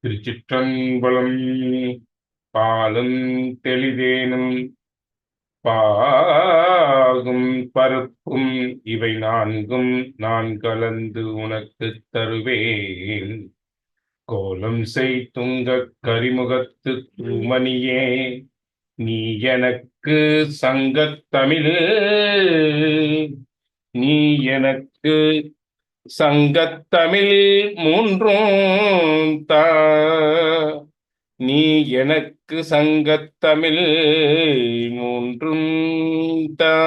திருச்சிற்றம்பலம். பாலும் தெளிதேனும் பாகும் பருப்பும் இவை நான்கும் நான் கலந்து உனக்குத் தருவேன். கோலம் செய் துங்கக் கரிமுகத்து தூமணியே, நீ எனக்கு சங்கத்தமிழ், நீ எனக்கு சங்கத்தமிழ் மூன்றும் தா, நீ எனக்கு சங்கத்தமிழ் மூன்றும் தா.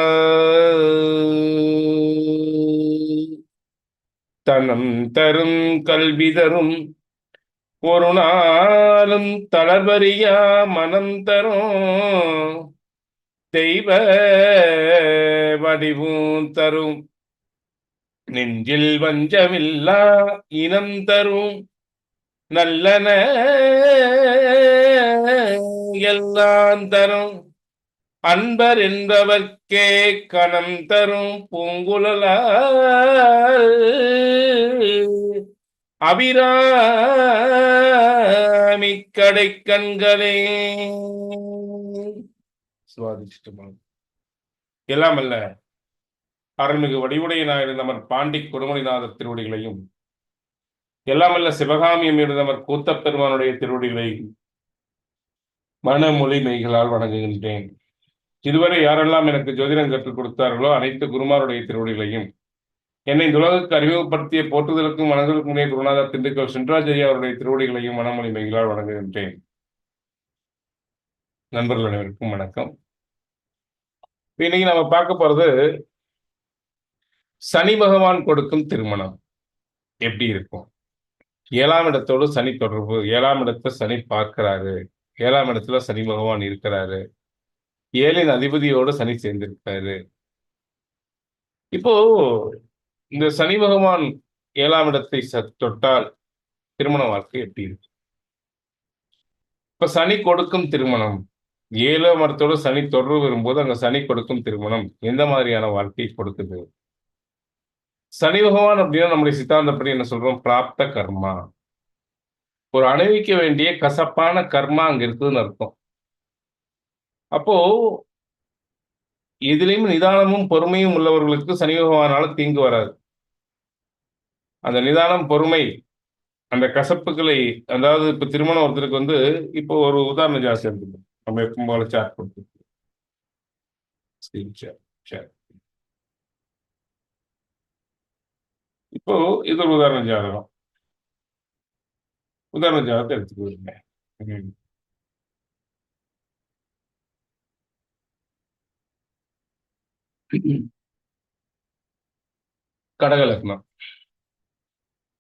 தனம் தரும் கல்வி தரும் ஒரு நாளும் தளர்வறியா மனம் தரும் தெய்வ வடிவும் தரும், நெஞ்சில் வஞ்சமில்லா இனம் தரும் நல்லன எல்லாம் தரும் அன்பர் என்பவர்க்கே கணம் தரும் பூங்குழலால் அபிராமி கடை கண்களே. சுவாதிஷ்டமாக எல்லாம் அல்ல அருள்மிகு வடிவுடைய நாயர் பாண்டி கொடுமணிநாதர் திருவடிகளையும், எல்லாமல்ல சிவகாமியம் இருந்தவர் கூத்தப்பெருமானுடைய திருவடிகளையும் மனமொழி மெய்களால் வணங்குகின்றேன். இதுவரை யாரெல்லாம் எனக்கு ஜோதிடம் கற்றுக் கொடுத்தார்களோ அனைத்து குருமாருடைய திருவடிகளையும், என்னை இந்த உலகுக்கு அறிமுகப்படுத்திய போற்றுதலுக்கும் வணங்குவதற்கும் உடைய குருநாதர் திண்டுக்கல் சென்றாஜெயா அவருடைய திருவடிகளையும் மனமொழி மெய்களால் வணங்குகின்றேன். நண்பர்கள் அனைவருக்கும் வணக்கம். இன்னைக்கு நம்ம பார்க்க போறது சனி பகவான் கொடுக்கும் திருமணம் எப்படி இருக்கும். 7ஆம் இடத்தோடு சனி தொடர்பு, 7ஆம் இடத்தை சனி பார்க்கிறாரு, 7ஆம் இடத்துல சனி பகவான் இருக்கிறாரு, 7இன் அதிபதியோடு சனி சேர்ந்திருக்காரு. இப்போ இந்த சனி பகவான் 7ஆம் இடத்தை தொட்டால் திருமண வாழ்க்கை எப்படி இருக்கு? இப்ப சனி கொடுக்கும் திருமணம், 7ஆம் இடத்தோடு சனி தொடர்பு வரும்போது அங்க சனி கொடுக்கும் திருமணம் எந்த மாதிரியான வாழ்க்கை கொடுக்குது? சனி பகவான் அப்படின்னா நம்முடைய சித்தாந்தப்படி என்ன சொல்றோம்? பிராப்த கர்மா, ஒரு அனுபவிக்க வேண்டிய கசப்பான கர்மா அங்க இருக்குதுன்னு அர்த்தம். அப்போ எதிலையும் நிதானமும் பொறுமையும் உள்ளவர்களுக்கு சனி பகவானால தீங்கு வராது. அந்த நிதானம், பொறுமை, அந்த கசப்புகளை, அதாவது இப்ப திருமணம் ஒருத்தருக்கு இப்போ ஒரு உதாரணம் ஜாஸ்தி எடுத்துக்கணும். நம்ம எப்பவும் போல சாட் கொடுத்து இப்போ இது ஒரு உதாரண ஜாதகம். உதாரண ஜாதகத்தை எடுத்துக்கோங்க. கடக லக்னம்.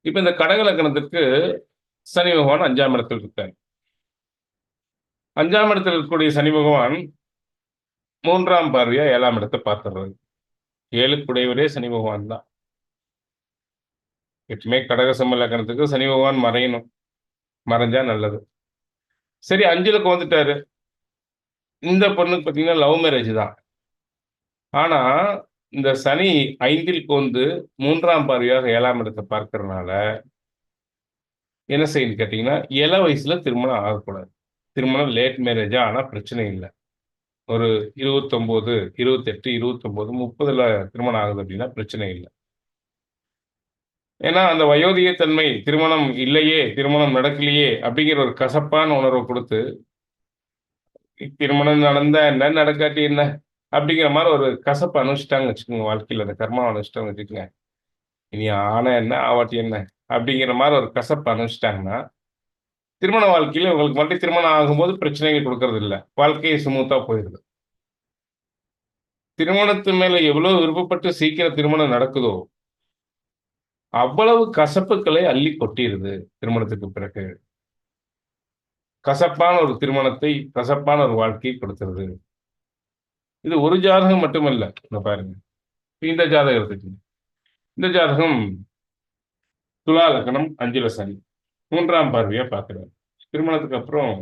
இப்ப இந்த கடக லக்னத்துக்கு சனி பகவான் 5ஆம் இடத்தில் இருக்காரு. 5ஆம் இடத்தில் இருக்கக்கூடிய சனி பகவான் 3ஆம் பார்வையா 7ஆம் இடத்தை பார்த்துடுறாரு. 7க்குடையவரே சனி பகவான் தான். எப்பவுமே கடக சிம்ம லக்னத்துக்கு சனி பகவான் மறையணும், மறைஞ்சா நல்லது. சரி, 5லுக்கு வந்துட்டாரு. இந்த பொண்ணுக்கு பார்த்தீங்கன்னா லவ் மேரேஜ் தான். ஆனா இந்த சனி 5ல் 3ஆம் பார்வையாக 7ஆம் இடத்தை பார்க்கறதுனால என்ன செய்யுன்னு கேட்டீங்கன்னா, இள வயசுல திருமணம் ஆகக்கூடாது. திருமணம் லேட் மேரேஜா ஆனா பிரச்சனை இல்லை. ஒரு 29, 28, 29, 30ல திருமணம் ஆகுது அப்படின்னா பிரச்சனை இல்லை. ஏன்னா அந்த வயோதிக தன்மை, திருமணம் இல்லையே, திருமணம் நடக்கலையே அப்படிங்கிற ஒரு கசப்பான உணர்வை கொடுத்து, திருமணம் நடந்தா என்ன, நடக்காட்டி என்ன அப்படிங்கிற மாதிரி ஒரு கசப்பு அனுஷ்டாங்க வச்சுக்கோங்க. வாழ்க்கையில் அந்த கர்மா அனுஷ்டாங்க வச்சுக்கோங்க. இனி ஆனா என்ன, ஆவாட்டி என்ன அப்படிங்கிற மாதிரி ஒரு கசப்பு அனுஷ்டாங்கன்னா திருமண வாழ்க்கையில உங்களுக்கு மட்டும் திருமணம் ஆகும்போது பிரச்சனைகள் கொடுக்கறது இல்லை, வாழ்க்கையை சுமூத்தா போயிடுது. திருமணத்து மேல எவ்வளவு விருப்பப்பட்டு சீக்கிரம் திருமணம் நடக்குதோ அவ்வளவு கசப்புகளை அள்ளி கொட்டிடுது. திருமணத்துக்கு பிறகு கசப்பான ஒரு திருமணத்தை, கசப்பான ஒரு வாழ்க்கையை கொடுத்துருது. இது ஒரு ஜாதகம் மட்டுமல்ல. பாருங்க, இந்த ஜாதகத்துக்கு, இந்த ஜாதகம் துலா லக்னம், 5ல சனி 3ஆம் பார்வையா பார்க்கிறார். திருமணத்துக்கு அப்புறம்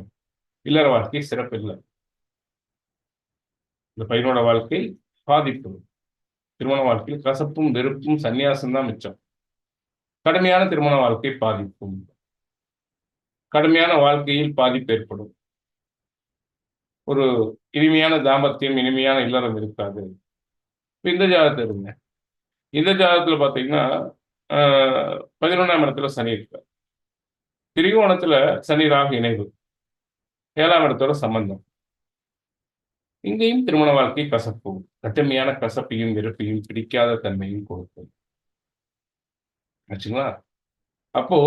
இல்லற வாழ்க்கை சிறப்பு இல்லை. இந்த பையனோட வாழ்க்கை பாதிப்பு. திருமண வாழ்க்கையில் கசப்பும் வெறுப்பும் சன்னியாசம் தான் மிச்சம். கடுமையான திருமண வாழ்க்கை பாதிப்பும். கடுமையான வாழ்க்கையில் பாதிப்பு ஏற்படும். ஒரு இனிமையான தாம்பத்தியம், இனிமையான இல்லறம் இருக்காது. இப்ப இந்த ஜாதகத்த எடுங்க. இந்த ஜாதகத்துல பார்த்தீங்கன்னா, அ 11ஆம் இடத்துல சனி இருக்கார். திரிகோணத்துல சனி, ராகு இணைவு. 7ஆம் இடத்தோட சம்பந்தம். இங்கேயும் திருமண வாழ்க்கை கசப்பு. கடுமையான கசப்பையும், வெறுப்பையும், பிடிக்காத தன்மையும் கொடுக்கும். ஆச்சுங்களா? அப்போ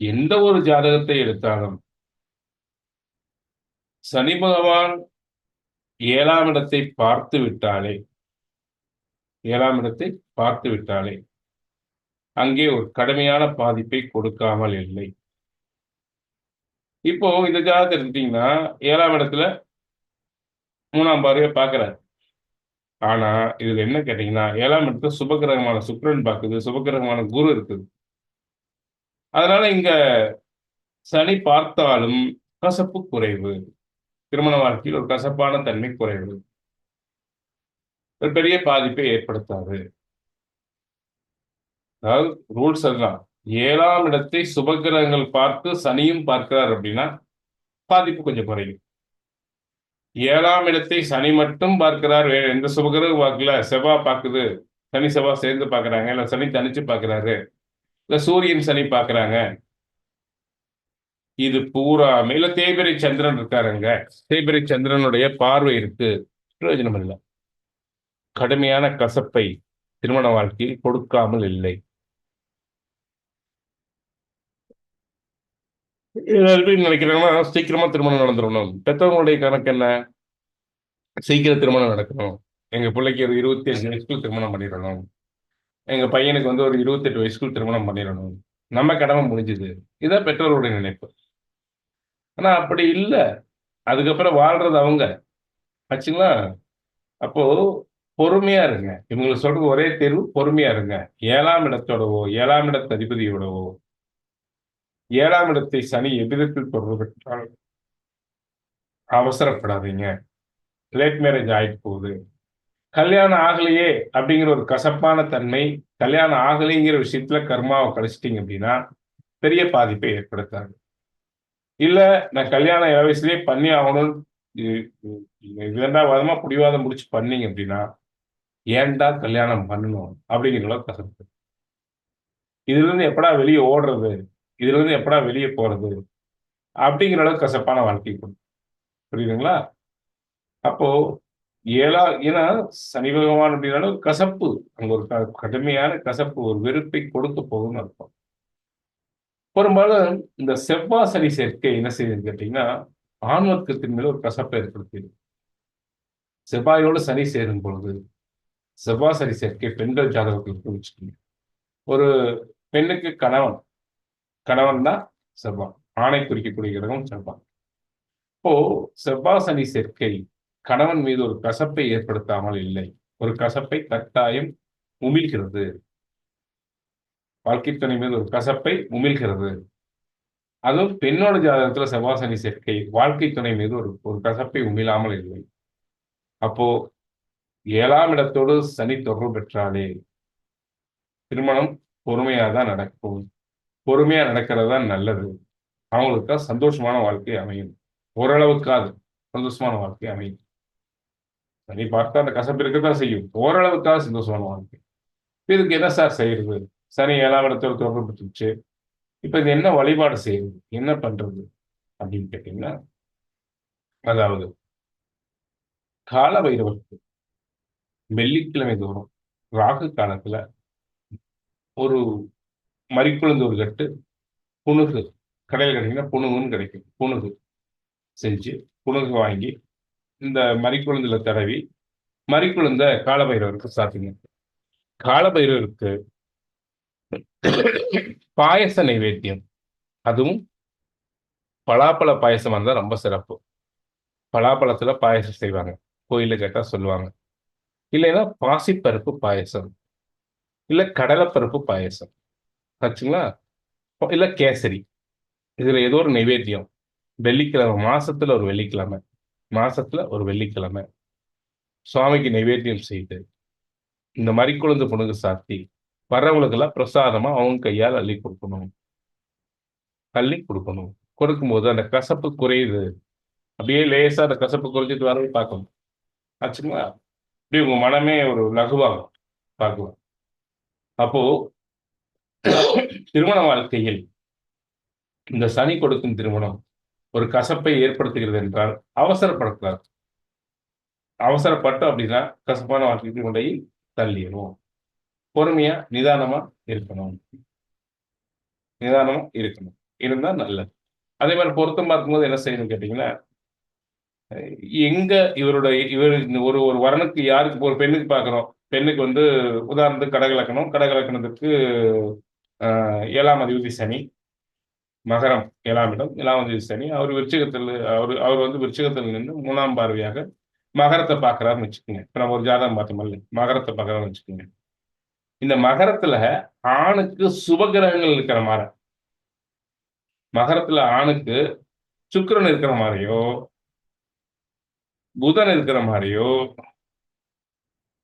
எந்த ஒரு ஜாதகத்தை எடுத்தாலும், சனி பகவான் 7ஆம் இடத்தை பார்த்து விட்டாலே 7ஆம் இடத்தை பார்த்து விட்டாலே, அங்கே ஒரு கடுமையான பாதிப்பை கொடுக்காமல் இல்லை. இப்போ இந்த ஜாதகத்த எடுத்துட்டீங்கன்னா, 7ஆம் இடத்துல 3ஆம் பார்வையா பார்க்கிறார். ஆனா, இதுல என்ன கேட்டீங்கன்னா, 7ஆம் இடத்துல சுபகிரகமான சுக்கிரன் பாக்குது, சுபகிரகமான குரு இருக்குது. அதனால இங்க சனி பார்த்தாலும் கசப்பு குறைவு. திருமண வாழ்க்கையில் ஒரு கசப்பான தன்மை குறைவு. ஒரு பெரிய பாதிப்பை ஏற்படுத்தாது. அதாவது ரூல்ஸ் அதுதான். 7ஆம் இடத்தை சுபகிரகங்கள் பார்த்து சனியும் பார்க்கிறார் அப்படின்னா, பாதிப்பு கொஞ்சம் குறையும். 7ஆம் இடத்தை சனி மட்டும் பார்க்கிறார். வேற எந்த சுபகிரகம் பார்க்கல. செவ்வாய் பார்க்குது. சனி, செவ்வாய் சேர்ந்து பார்க்குறாங்க. இல்ல சனி தனிச்சு பார்க்கிறாரு. இல்ல சூரியன், சனி பார்க்குறாங்க. இது பூராமே இல்ல தேய்பிறை சந்திரன் இருக்காருங்க. தேய்பிறை சந்திரனுடைய பார்வை இருக்கு. பிரயோஜனம் இல்ல. கடுமையான கசப்பை திருமண வாழ்க்கையில் கொடுக்காமல் இல்லை. எல்லாருமே நினைக்கிறாங்கன்னா, சீக்கிரமா திருமணம் நடந்துரணும். பெத்தவங்களுடைய கணக்கு என்ன? சீக்கிரம் திருமணம் நடக்கணும். எங்க பிள்ளைக்கு ஒரு 25 வயசுக்குள்ள திருமணம் பண்ணிறணும். எங்க பையனுக்கு வந்து ஒரு 28 வயசுக்குள் திருமணம் பண்ணிறணும். நம்ம கடமை முடிஞ்சுது. இதான் பெற்றோர்களுடைய நினைப்பு. ஆனா அப்படி இல்ல. அதுக்கப்புறம் வாழ்றது அவங்க. ஆச்சுங்களா? அப்போ பொறுமையா இருங்க. இவங்களுக்கு சொல்ற ஒரே தேர்வு பொறுமையா இருங்க. 7ஆம் இடத்தோடவோ, 7ஆம் இடத்து அதிபதியோடவோ, 7ஆம் இடத்தை சனி எவ்விதத்தில் தொடர்பு பெற்றால் அவசரப்படாதீங்க. லேட் மேரேஜ் ஆயிட்டு போகுது. கல்யாணம் ஆகலையே அப்படிங்கிற ஒரு கசப்பான தன்மை, கல்யாணம் ஆகலைங்கிற விஷயத்துல கர்மாவ கழிச்சிட்டீங்க அப்படின்னா, பெரிய பாதிப்பை ஏற்படுத்தாது. இல்ல நான் கல்யாணம் இள வயசுலயே பண்ணி ஆகணும்னு இ இ விதண்டாவாதமா பிடிவாதம் புடிச்சு பண்ணீங்க அப்படின்னா, ஏன்டா கல்யாணம் பண்ணணும்? அப்படிங்கிற அளவுக்கு கசப்பு. இதுலருந்து எப்படா வெளிய ஓடுறது? இதுலருந்து எப்படா வெளிய போறது? அப்படிங்கிற அளவுக்கு கசப்பான வாழ்க்கை குடுக்கும். புரியுதுங்களா? அப்போ ஏன்னா சனி பகவான் அப்படின்னாலே ஒரு கசப்பு. அங்க ஒரு கடுமையான கசப்பு, ஒரு வெறுப்பை கொடுக்க போகுதுன்னு அர்த்தம். பெரும்பாலும் இந்த செவ்வாய் சனி சேர்க்கை என்ன செய்யுதுன்னு கேட்டீங்கன்னா, ஆண் வர்க்கத்தின் மேல ஒரு கசப்பை ஏற்படுத்தியது. செவ்வாயோடு சனி சேரும் பொழுது, செவ்வாய் சனி சேர்க்கை பெண்கள் ஜாதகத்திற்கு வச்சுக்கோங்க. ஒரு பெண்ணுக்கு கணவன், கணவன் தான் செவ்வாய். ஆணை குறிக்கக்கூடிய கிரகம் செவ்வாய். இப்போ செவ்வாய் சனி சேர்க்கை கணவன் மீது ஒரு கசப்பை ஏற்படுத்தாமல் இல்லை. ஒரு கசப்பை கட்டாயம் உமிழ்கிறது. வாழ்க்கை துணை மீது ஒரு கசப்பை உமிழ்கிறது. அதுவும் பெண்ணோட ஜாதகத்துல செவ்வாய் சனி சேர்க்கை வாழ்க்கை துணை மீது ஒரு ஒரு கசப்பை உமிழாமல் இல்லை. அப்போ 7ஆம் இடத்தோடு சனி தொடர்பு பெற்றாலே திருமணம் பொறுமையா தான் நடக்கும். பொறுமையா நடக்கிறது தான் நல்லது. அவங்களுக்கு சந்தோஷமான வாழ்க்கை அமையும். ஓரளவுக்காவது சந்தோஷமான வாழ்க்கை அமையும். சனி பார்த்தா அந்த கசப்பு இருக்கத்தான் செய்யும். ஓரளவுக்காவது சந்தோஷமான வாழ்க்கை. இதுக்கு என்ன சார் செய்யறது? சனி 7ஆம் இடத்தோடு தொடர்பு பெற்றுச்சு. இப்ப இது என்ன வழிபாடு செய்யறது? என்ன பண்றது? அப்படின்னு கேட்டீங்கன்னா, அதாவது கால பைரவருக்கு வெள்ளிக்கிழமை தோறும் ராகு காலத்துல ஒரு மரிக்குழுந்து ஒரு கட்டு, புனுகு கடையில கிடைக்குன்னா புனுகுன்னு கிடைக்கும். புனுகு செஞ்சு, புனுகு வாங்கி இந்த மரிக்குழுந்துல தடவி, மரிக்குழுந்த காலபைரவருக்கு சாத்துங்க. காலபைரவருக்கு பாயச நைவேத்தியம். அதுவும் பலாப்பழ பாயசமா இருந்தா ரொம்ப சிறப்பு. பலாப்பழத்துல பாயசம் செய்வாங்க. கோயில்ல கேட்டா சொல்லுவாங்க. இல்லைன்னா பாசிப்பருப்பு பாயசம். இல்ல கடலைப்பருப்பு பாயசம். ஆச்சுங்களா? இல்ல கேசரி. இதுல ஏதோ ஒரு நைவேத்தியம். வெள்ளிக்கிழமை மாசத்துல ஒரு வெள்ளிக்கிழமை. மாசத்துல ஒரு வெள்ளிக்கிழமை. சுவாமிக்கு நைவேத்தியம் செய்து, இந்த மரிக்குழுந்து புனுகு சாத்தி, வர்றவங்களுக்கெல்லாம் பிரசாதமா அவங்க கையால அள்ளி குடுக்கணும். தள்ளி கொடுக்கணும். கொடுக்கும்போது அந்த கசப்பு குறையுது. அப்படியே லேசா அந்த கசப்பு குறைஞ்சிட்டு வரது பார்க்கணும். ஆச்சுங்களா? அப்படியே உங்க மனமே ஒரு லகுவாகும். பார்க்கலாம். அப்போ திருமண வாழ்க்கையில் இந்த சனி கொடுக்கும் திருமணம் ஒரு கசப்பை ஏற்படுத்துகிறது என்றால் அவசரப்படக்கூடாது. அவசரப்பட்டோம் அப்படின்னா கசப்பான வாழ்க்கைக்கு கொண்டு போய் தள்ளிருவோம். பொறுமையா, நிதானமா இருக்கணும். நிதானமா இருக்கணும். இருந்தா நல்லது. அதே மாரி பொருத்தம் பார்க்கும்போது என்ன செய்யணும்னு கேட்டீங்கன்னா, எங்க இவர் இந்த ஒரு ஒரு வரனுக்கு யாருக்கு ஒரு பெண்ணுக்கு பார்க்குறோம். பெண்ணுக்கு வந்து உதாரணத்துக்கு கடக லக்கணத்துக்கு 7ஆம் அதிபதி சனி. மகரம் 7ஆம் இடம். 7ஆம் அதிபதி சனி. அவர் வந்து விருச்சிகத்தில் நின்று 3ஆம் பார்வையாக மகரத்த பார்க்கிறார்ன்னு வச்சுக்கங்க. இப்ப நம்ம ஒரு ஜாதகம் பார்த்தோம்ல, மகரத்த பார்க்குறார்ன்னு வச்சுக்கங்க. இந்த மகரத்துல ஆணுக்கு சுபகிரகங்கள் இருக்கிற மாரி, மகரத்துல ஆணுக்கு சுக்கிரன் இருக்கிற மாரியோ, புதன் இருக்கிற மாரியோ,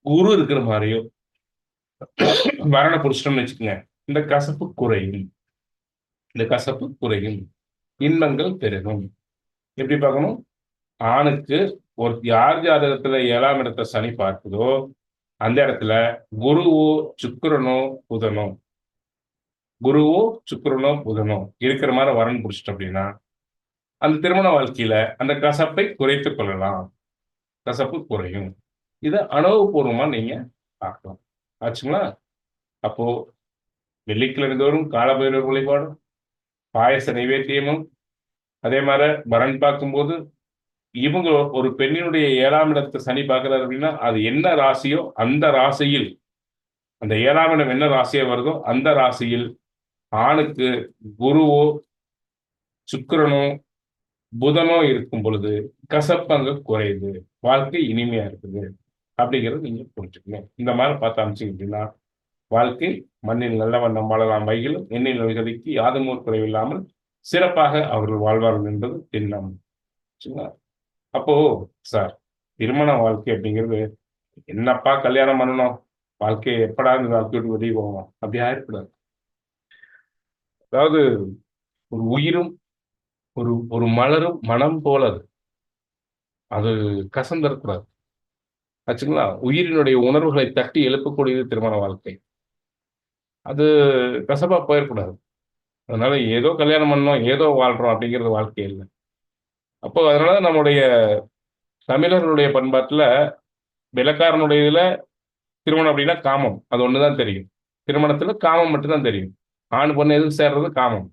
குரு இருக்கிற மாரியோ வரன புடிச்சிட்டோம்னு வச்சுக்கங்க. இந்த கசப்பு குறையும். இந்த கசப்பு குறையும். இன்பங்கள் பெருகும். எப்படி பார்க்கணும்? ஆணுக்கு யார் ஜாதகத்துல 7ஆம் இடத்த சனி பார்க்குதோ, அந்த இடத்துல குருவோ, சுக்கிரனோ, புதனோ குருவோ, சுக்கிரனோ, புதனோ இருக்கிற மாரி வரன் புடிச்சிட்டோம் அப்படின்னா, அந்த திருமண வாழ்க்கையில அந்த கசப்பை குறைத்துக் கொள்ளலாம். கசப்பு குறையும். இத அனுபவபூர்வமா நீங்க பார்க்கலாம். ஆச்சுங்களா? அப்போ வெள்ளிக்கிழமை தோறும் காலபைரவர் வழிபாடும், பாயச நைவேத்தியமும், அதே மாரி வரன் பார்க்கும்போது, இவங்க ஒரு பெண்ணினுடைய 7ஆம் இடத்த சனி பார்க்கிறார் அப்படின்னா, அது என்ன ராசியோ அந்த ராசியில், அந்த 7ஆம் இடம் என்ன ராசியா வருதோ, அந்த ராசியில் ஆணுக்கு குருவோ, சுக்கிரனோ, புதனோ இருக்கும் பொழுது கசப்பு அங்க குறையுது. வாழ்க்கை இனிமையா இருக்குது. அப்படிங்கிறத நீங்க புரிஞ்சுக்கணும். இந்த மாரி பார்த்து அனுப்பிச்சீங்க அப்படின்னா, வாழ்க்கை மண்ணில் நல்ல வண்ணம் வாழலாம் வைகிலும், எண்ணில் நல்கதிக்கு யாதுமோர் குறைவில்லாமல் சிறப்பாக அவர்கள் வாழ்வார்கள் என்பது திண்ணம். சரிங்களா? அப்போ சார், திருமண வாழ்க்கை அப்படிங்கிறது, என்னப்பா கல்யாணம் பண்ணணும்? வாழ்க்கைய எப்படா இந்த வாழ்க்கைய விட்டு வெளிய போவோம்? அப்படி ஆயிறக்கூடாது. அதாவது ஒரு உயிரும், ஒரு ஒரு மலரும் மனம் போல அது. அது கசந்திரக்கூடாது. ஆச்சுங்களா? உயிரினுடைய உணர்வுகளை தட்டி எழுப்பக்கூடியது திருமண வாழ்க்கை. அது கசப்பா போயிறக்கூடாது. அதனால ஏதோ கல்யாணம் பண்ணோம், ஏதோ வாழ்றோம் அப்படிங்கிறது வாழ்க்கை இல்ல. அப்போ அதனால நம்முடைய தமிழர்களுடைய பண்பாட்டுல, வெள்ளைக்காரனுடைய இதுல திருமணம் அப்படின்னா காமம். அது ஒண்ணு தான் தெரியும். திருமணத்துல காமம் மட்டும் தான் தெரியும். ஆண், பெண் எதுக்கு சேர்றது? காமம்.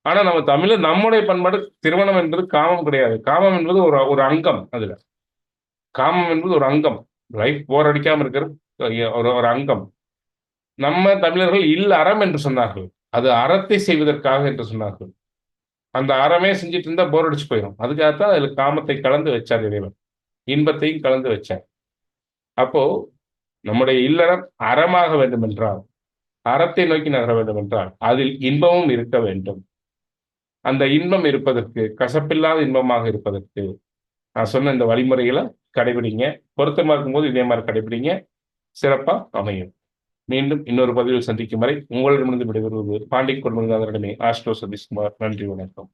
ஆனா நம்ம தமிழர் நம்முடைய பண்பாடு திருமணம் என்பது காமம் கிடையாது. காமம் என்பது ஒரு ஒரு அங்கம் அதுல. காமம் என்பது ஒரு அங்கம். லைஃப் போர் அடிக்காம இருக்கிறது ஒரு ஒரு அங்கம். நம்ம தமிழர்கள் அறம் என்று சொன்னார்கள். அது அறத்தை செய்வதற்காக என்று சொன்னார்கள். அந்த அறமே செஞ்சுட்டு இருந்தா போர் அடிச்சு போயிரும். அதுக்காகத்தான் அதுல காமத்தை கலந்து வச்சார் இறைவன். இன்பத்தையும் கலந்து வச்சார். அப்போ நம்முடைய இல்லறம் அறமாக வேண்டும் என்றால், அறத்தை நோக்கி நகர வேண்டும் என்றால், அதில் இன்பமும் இருக்க வேண்டும். அந்த இன்பம் இருப்பதற்கு, கசப்பில்லாத இன்பமாக இருப்பதற்கு, நான் சொன்ன இந்த வழிமுறைகள கடைபிடிங்க. பொருத்தமா இருக்கும்போது இதே மாரி கடைபிடிங்க. சிறப்பா அமையும். மீண்டும் இன்னொரு பதிவில் சந்திக்கும் வரை உங்களிடமிருந்து விடைபெறுவது பாண்டிக் கொள்முதலாளரிடமே ஆஸ்ட்ரோ சதீஷ்குமார். நன்றி, வணக்கம்.